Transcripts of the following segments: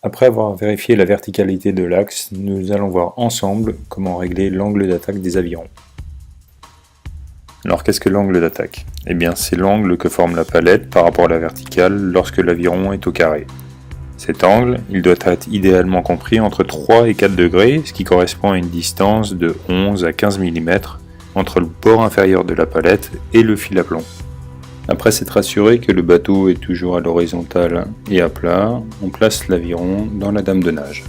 Après avoir vérifié la verticalité de l'axe, nous allons voir ensemble comment régler l'angle d'attaque des avirons. Alors qu'est-ce que l'angle d'attaque? Eh bien c'est l'angle que forme la palette par rapport à la verticale lorsque l'aviron est au carré. Cet angle, il doit être idéalement compris entre 3 et 4 degrés, ce qui correspond à une distance de 11 à 15 mm entre le bord inférieur de la palette et le fil à plomb. Après s'être assuré que le bateau est toujours à l'horizontale et à plat, on place l'aviron dans la dame de nage.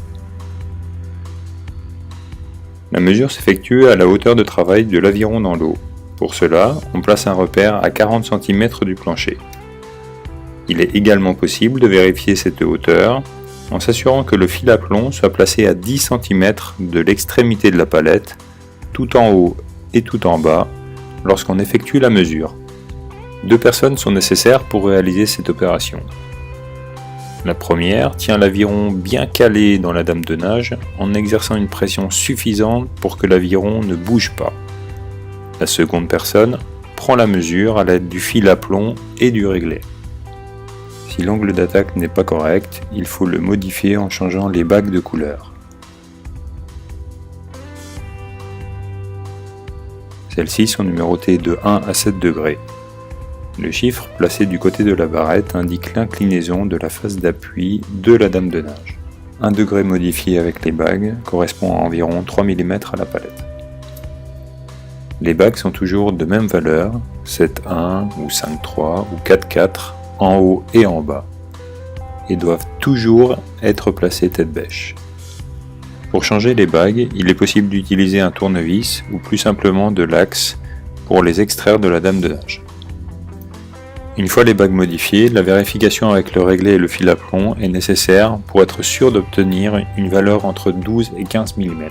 La mesure s'effectue à la hauteur de travail de l'aviron dans l'eau. Pour cela, on place un repère à 40 cm du plancher. Il est également possible de vérifier cette hauteur en s'assurant que le fil à plomb soit placé à 10 cm de l'extrémité de la palette, tout en haut et tout en bas, lorsqu'on effectue la mesure. 2 personnes sont nécessaires pour réaliser cette opération. La première tient l'aviron bien calé dans la dame de nage en exerçant une pression suffisante pour que l'aviron ne bouge pas. La seconde personne prend la mesure à l'aide du fil à plomb et du réglet. Si l'angle d'attaque n'est pas correct, il faut le modifier en changeant les bagues de couleur. Celles-ci sont numérotées de 1 à 7 degrés. Le chiffre placé du côté de la barrette indique l'inclinaison de la face d'appui de la dame de nage. 1 degré modifié avec les bagues correspond à environ 3 mm à la palette. Les bagues sont toujours de même valeur, 7,1 ou 5,3 ou 4,4 en haut et en bas, et doivent toujours être placées tête bêche. Pour changer les bagues, il est possible d'utiliser un tournevis ou plus simplement de l'axe pour les extraire de la dame de nage. Une fois les bagues modifiées, la vérification avec le réglet et le fil à plomb est nécessaire pour être sûr d'obtenir une valeur entre 12 et 15 mm.